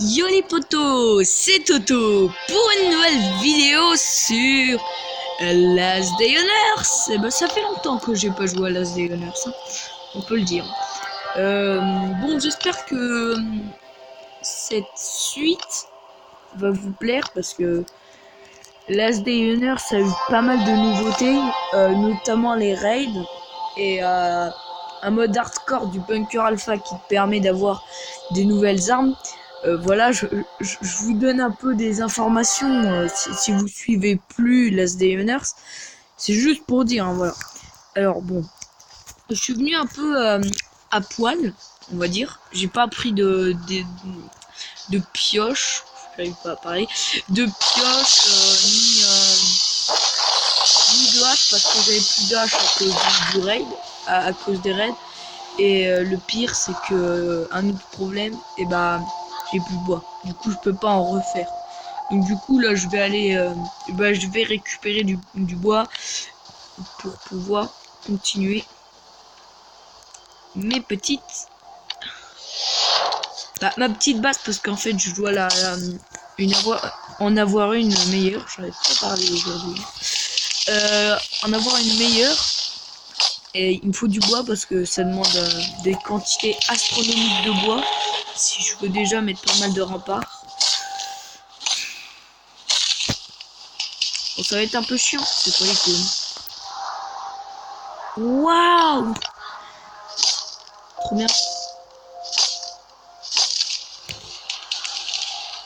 Yo les potos, c'est Toto pour une nouvelle vidéo sur Last Day on Earth. Et ben, ça fait longtemps que j'ai pas joué à Last Day on Earth, hein, on peut le dire. Bon, j'espère que cette suite va vous plaire parce que Last Day on Earth a eu pas mal de nouveautés, notamment les raids et un mode hardcore du bunker alpha qui te permet d'avoir des nouvelles armes. Voilà, je vous donne un peu des informations si vous suivez plus Last Day on Earth. C'est juste pour dire, hein, voilà. Alors bon, je suis venu un peu à poil, on va dire. J'ai pas pris de pioche, j'arrive pas à parler, de pioche ni de hache parce que j'avais plus d'hache à cause du raid, à cause des raids. Et le pire c'est que un autre problème, et bah j'ai plus de bois, du coup je peux pas en refaire. Donc du coup là je vais aller je vais récupérer du bois pour pouvoir continuer mes petites ma petite base, parce qu'en fait je dois en avoir une meilleure. J'arrête pas de parler aujourd'hui. En avoir une meilleure. Et il me faut du bois parce que ça demande des quantités astronomiques de bois. Si je veux déjà mettre pas mal de remparts. Bon, ça va être un peu chiant, c'est pas les cônes. Waouh! Trop bien.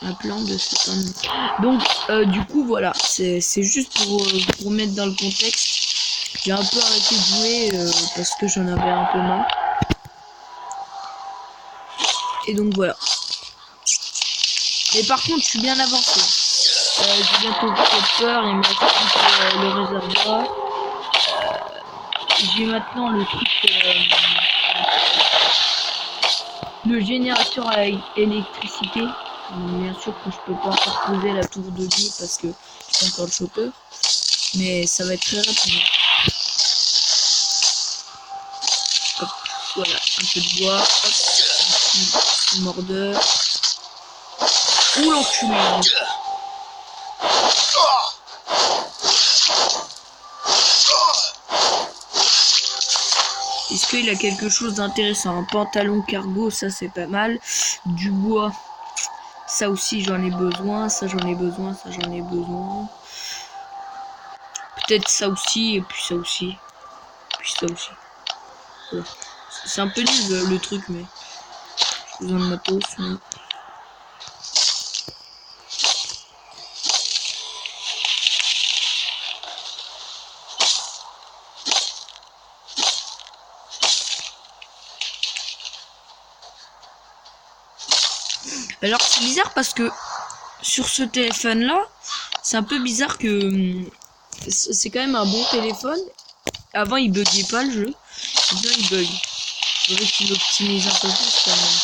Un plan de cette année. Donc, du coup, voilà. C'est juste pour vous remettre dans le contexte. J'ai un peu arrêté de jouer parce que j'en avais un peu marre. Et donc voilà. Et par contre, je suis bien avancé. J'ai bientôt fait peur, il me reste le réservoir. J'ai maintenant le truc, le générateur à électricité. Bien sûr que je peux pas encore poser la tour de vie parce que j'ai encore le chopper. Mais ça va être très rapide. Hop, voilà, un peu de bois. Hop, un petit mordeur. Ouh l'enculé. Est-ce qu'il a quelque chose d'intéressant? Un pantalon cargo, ça c'est pas mal. Du bois, ça aussi j'en ai besoin. Ça j'en ai besoin, ça j'en ai besoin. Peut-être ça aussi, et puis ça aussi. Puis ça aussi. Voilà. C'est un peu nul le truc, mais j'ai besoin de matos. Mais... Alors c'est bizarre parce que sur ce téléphone là, c'est un peu bizarre que c'est quand même un bon téléphone. Avant il buguait pas le jeu, maintenant il bug. Il faudrait qu'il optimise un peu plus quand même.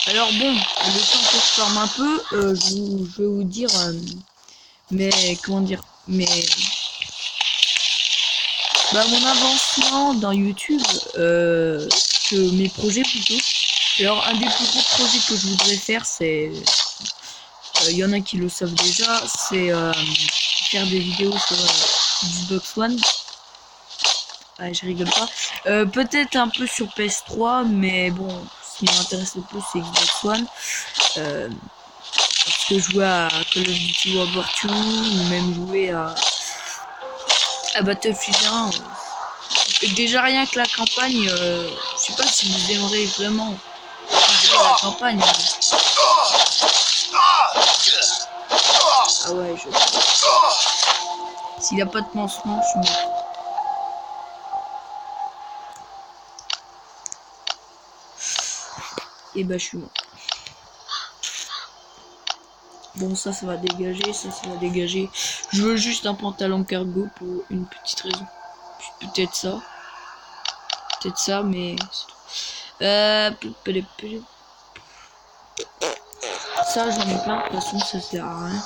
Alors bon, le temps que je forme un peu, je vais vous dire, mais comment dire, mais mon avancement dans YouTube, que mes projets plutôt. Alors un des plus gros projets que je voudrais faire, c'est, il y en a qui le savent déjà, c'est faire des vidéos sur Xbox One. Ah, je rigole pas. Peut-être un peu sur PS3, mais bon, ce qui m'intéresse le plus c'est Xbox One. Parce que jouer à Call of Duty World War II ou même jouer à Battlefield 1, déjà rien que la campagne, je sais pas si vous aimeriez vraiment jouer à la campagne. Ah ouais, je sais. S'il a pas de pansement, je suis mort. Et bah je suis mort. Bon, ça va dégager, ça va dégager. Je veux juste un pantalon cargo pour une petite raison. Peut-être ça, mais ça j'en ai plein, de toute façon ça sert à rien.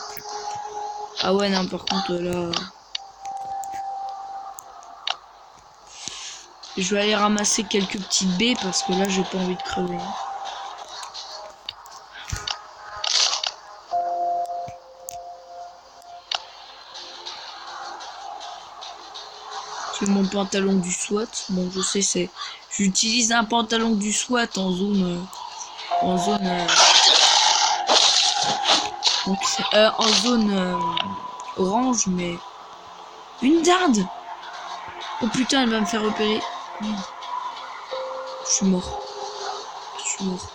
Ah ouais, non, par contre là, Je vais aller ramasser quelques petites baies parce que là j'ai pas envie de crever. J'ai mon pantalon du SWAT. Bon, je sais, c'est. J'utilise un pantalon du SWAT en zone. Donc, en zone orange, mais. Une dinde! Oh putain, elle va me faire repérer. Je suis mort. Je suis mort.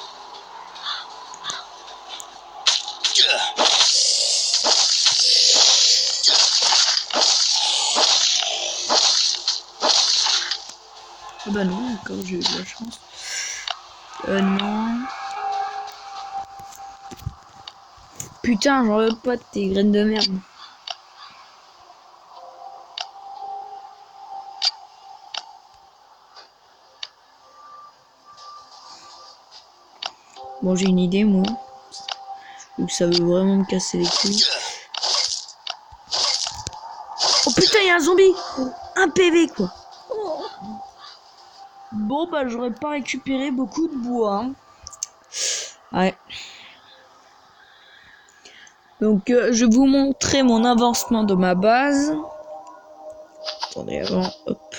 Ah bah non, encore j'ai eu de la chance. Non. Putain, j'en veux pas de tes graines de merde. Bon, j'ai une idée, moi. Vu que ça veut vraiment me casser les couilles. Oh putain, il y a un zombie! Un PV, quoi. Bon, bah, j'aurais pas récupéré beaucoup de bois. Hein. Ouais. Donc, je vais vous montrer mon avancement de ma base. Attendez, avant, hop.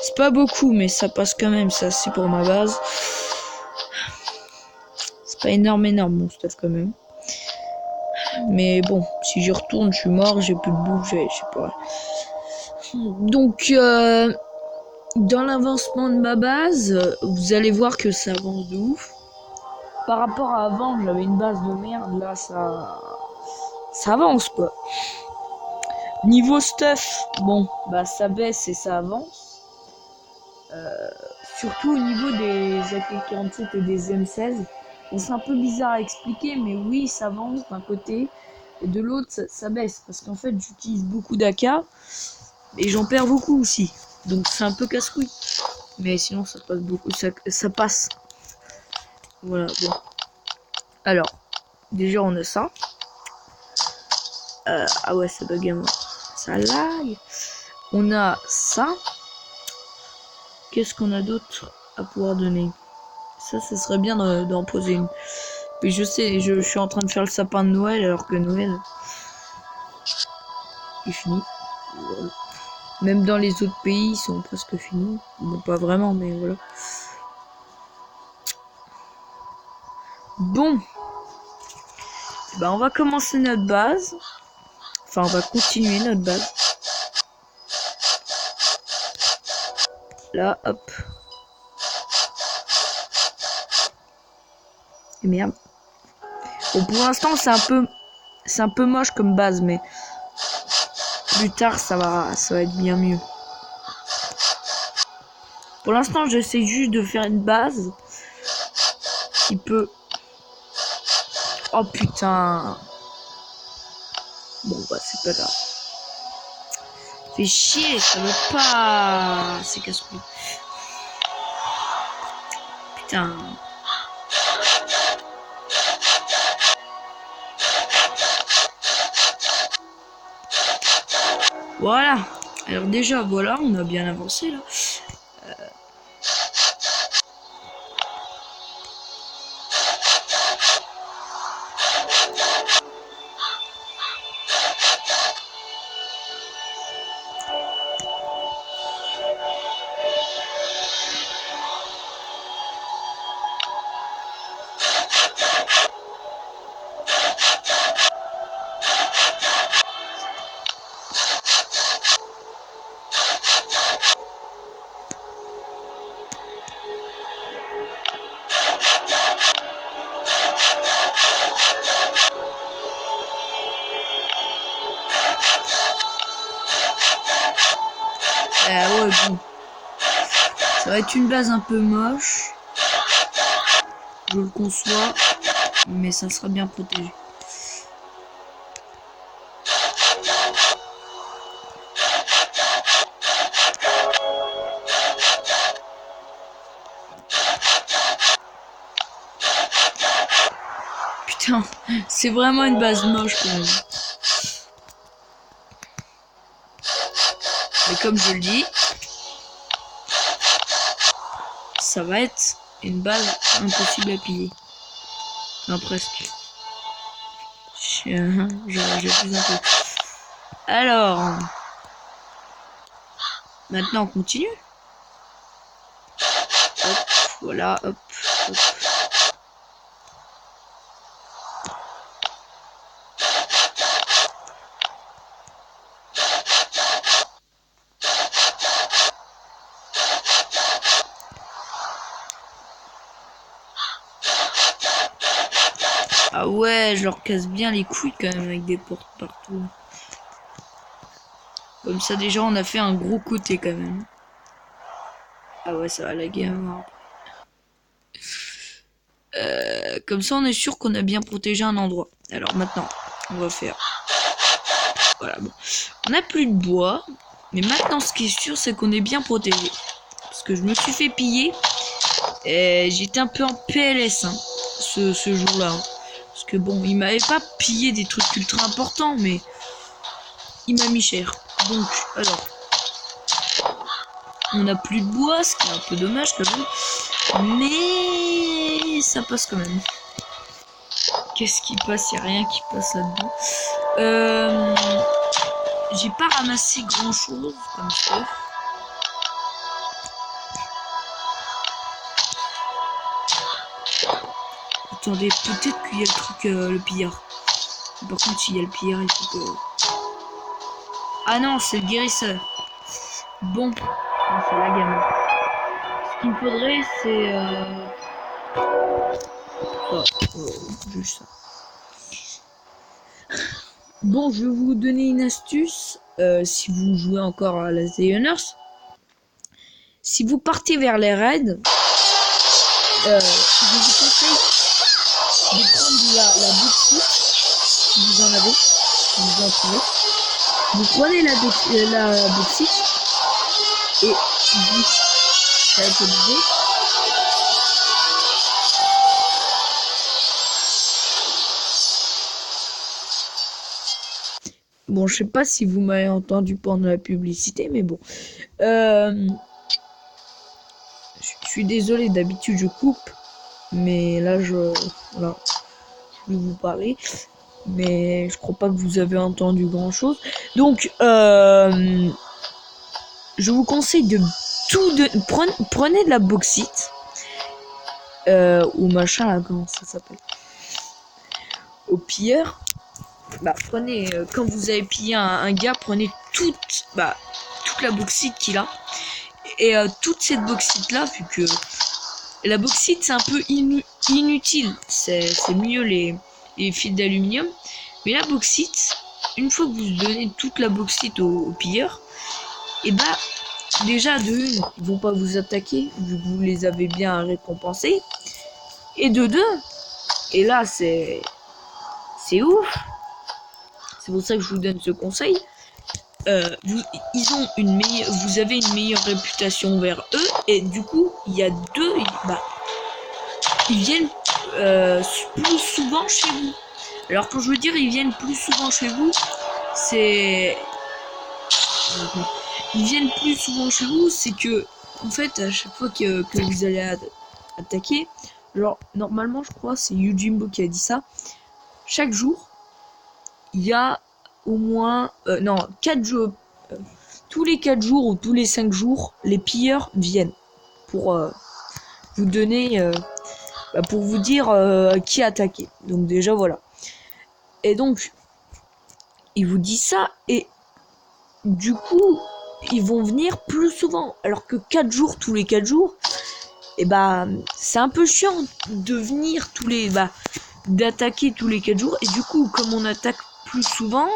C'est pas beaucoup, mais ça passe quand même, ça, c'est pour ma base. C'est pas énorme, mon stuff, quand même. Mais bon, si j'y retourne, je suis mort, j'ai plus de bouffe, je sais pas. Donc, dans l'avancement de ma base, vous allez voir que ça avance de ouf. Par rapport à avant, j'avais une base de merde, là, ça avance, quoi. Niveau stuff, bon, bah ça baisse et ça avance. Surtout au niveau des AK-47 et des M16. Bon, c'est un peu bizarre à expliquer, mais oui, ça avance d'un côté. Et de l'autre, ça baisse. Parce qu'en fait, j'utilise beaucoup d'AK. Et j'en perds beaucoup aussi. Donc c'est un peu casse-couille. Mais sinon, ça passe beaucoup. Ça passe. Voilà, bon. Alors, déjà, on a ça. Ah ouais, ça bug à mort. Ça lag. On a ça. Qu'est-ce qu'on a d'autre à pouvoir donner? Ça serait bien d'en poser une. Mais je sais, je suis en train de faire le sapin de Noël alors que Noël est fini. Voilà. Même dans les autres pays, ils sont presque finis. Bon, pas vraiment, mais voilà. Bon. Bah, on va commencer notre base. Enfin, on va continuer notre base. Là, hop. Et merde. Bon, pour l'instant, c'est un peu moche comme base, mais plus tard, ça va être bien mieux. Pour l'instant, j'essaie juste de faire une base qui peut... Oh putain. Bon, bah, c'est pas grave. Fait chier, ça veut pas... C'est casse-couille. Putain. Voilà. Alors déjà, voilà, on a bien avancé, là. Ouais, bon. Ça va être une base un peu moche. Je le conçois. Mais ça sera bien protégé. Putain, c'est vraiment une base moche quand même. Mais comme je le dis, ça va être une balle impossible à piller. Non, presque. J'abuse un peu. Alors, maintenant on continue. Hop, voilà, hop, hop. Ah ouais, je leur casse bien les couilles quand même avec des portes partout. Comme ça déjà on a fait un gros côté quand même. Ah ouais, ça va laguer à mort. Comme ça on est sûr qu'on a bien protégé un endroit. Alors maintenant, on va faire... Voilà, bon. On n'a plus de bois. Mais maintenant ce qui est sûr c'est qu'on est bien protégé. Parce que je me suis fait piller. Et j'étais un peu en PLS hein, ce jour-là. Hein. Parce que bon, il m'avait pas pillé des trucs ultra importants, mais il m'a mis cher. Donc, alors, on n'a plus de bois, ce qui est un peu dommage quand même. Mais ça passe quand même. Qu'est-ce qui passe? Il n'y a rien qui passe là-dedans. J'ai pas ramassé grand-chose comme ça. Attendez, peut-être qu'il y a le truc, le pillard. Par contre, s'il y a le pillard, il faut que... Ah non, c'est le guérisseur. Bon, c'est la gamme. Ce qu'il me faudrait, c'est... juste ça. Bon, je vais vous donner une astuce. Si vous jouez encore à Last Dayoners. Si vous partez vers les raids, je vous conseille de prendre la boutique, si vous en avez, si vous en trouvez. Vous prenez la boutique et vous ça va être obligé. Bon, je sais pas si vous m'avez entendu pendant la publicité, mais bon. Je suis désolé, d'habitude je coupe, mais là voilà, je vais vous parler, mais je crois pas que vous avez entendu grand chose. Donc, je vous conseille de prenez de la bauxite, ou machin là, comment ça s'appelle, au pilleur. Bah prenez, quand vous avez pillé un gars, prenez toute la bauxite qu'il a. Et toute cette bauxite là, vu que la bauxite c'est un peu inutile, c'est mieux les fils d'aluminium. Mais la bauxite, une fois que vous donnez toute la bauxite aux pilleurs, et bah déjà de une, ils vont pas vous attaquer vu que vous les avez bien récompensés. Et de deux, et là c'est ouf. C'est pour ça que je vous donne ce conseil. Vous avez une meilleure réputation vers eux, et du coup il y a deux, ils viennent plus souvent chez vous. Alors quand je veux dire ils viennent plus souvent chez vous, c'est ils viennent plus souvent chez vous, c'est que en fait à chaque fois que vous allez attaquer, genre normalement je crois c'est Yujimbo qui a dit ça, chaque jour il y a au moins 4 jours, tous les 4 jours ou tous les 5 jours, les pilleurs viennent pour vous donner pour vous dire qui a attaqué. Donc déjà voilà. Et donc il vous dit ça, et du coup ils vont venir plus souvent, alors que 4 jours tous les 4 jours, et c'est un peu chiant de venir d'attaquer tous les 4 jours, et du coup comme on attaque plus souvent,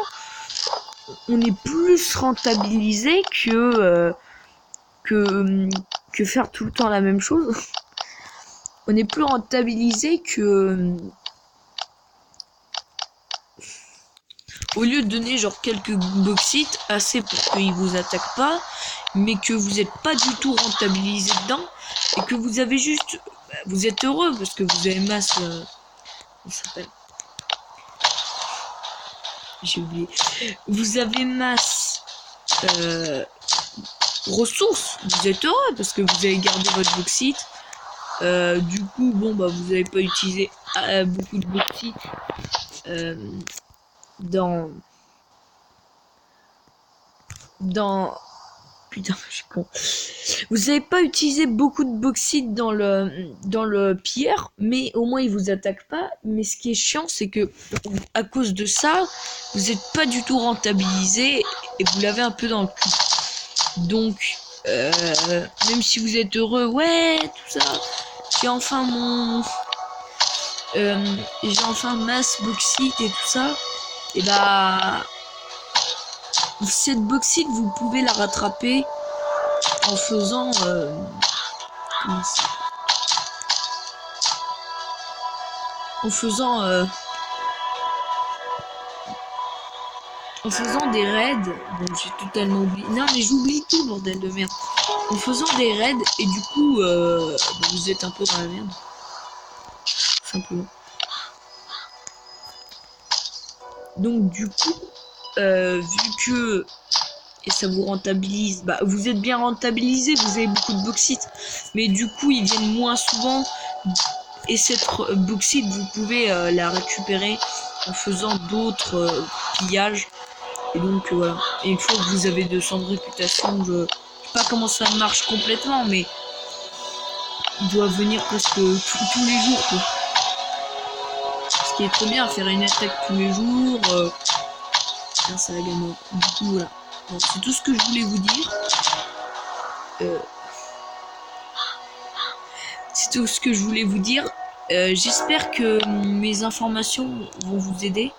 on est plus rentabilisé que faire tout le temps la même chose. On est plus rentabilisé que au lieu de donner genre quelques bauxites assez pour qu'ils vous attaquent pas, mais que vous n'êtes pas du tout rentabilisé dedans, et que vous avez juste vous êtes heureux parce que vous avez masse comment ça s'appelle, j'ai oublié, vous avez masse ressources, vous êtes heureux parce que vous avez gardé votre bauxite, Du coup, bon, bah, vous n'avez pas utilisé beaucoup de bauxite dans... Putain, je suis con. Vous n'avez pas utilisé beaucoup de bauxite dans le pierre, mais au moins il vous attaque pas. Mais ce qui est chiant, c'est que à cause de ça, vous n'êtes pas du tout rentabilisé et vous l'avez un peu dans le cul. Donc, même si vous êtes heureux, ouais, tout ça, j'ai enfin j'ai enfin masse bauxite et tout ça. Et bah, cette bauxite, vous pouvez la rattraper en faisant comment ça, en faisant des raids. Bon, j'ai totalement oublié. Non, mais j'oublie tout, bordel de merde. En faisant des raids, et du coup, vous êtes un peu dans la merde. Simplement. Donc, du coup, vu que et ça vous rentabilise, bah, vous êtes bien rentabilisé, vous avez beaucoup de bauxite. Mais du coup, ils viennent moins souvent. Et cette bauxite, vous pouvez la récupérer en faisant d'autres pillages. Et donc voilà. Et une fois que vous avez 200 de réputation, je sais pas comment ça marche complètement, mais il doit venir presque tous les jours, quoi. Ce qui est trop bien, faire une attaque tous les jours. Ça la gamme. Du coup voilà. Bon, c'est tout ce que je voulais vous dire. C'est tout ce que je voulais vous dire. J'espère que mes informations vont vous aider.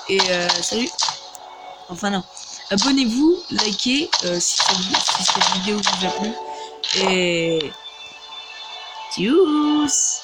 Et salut. Enfin non. Abonnez-vous, likez si cette vidéo vous a plu. Et tchuss.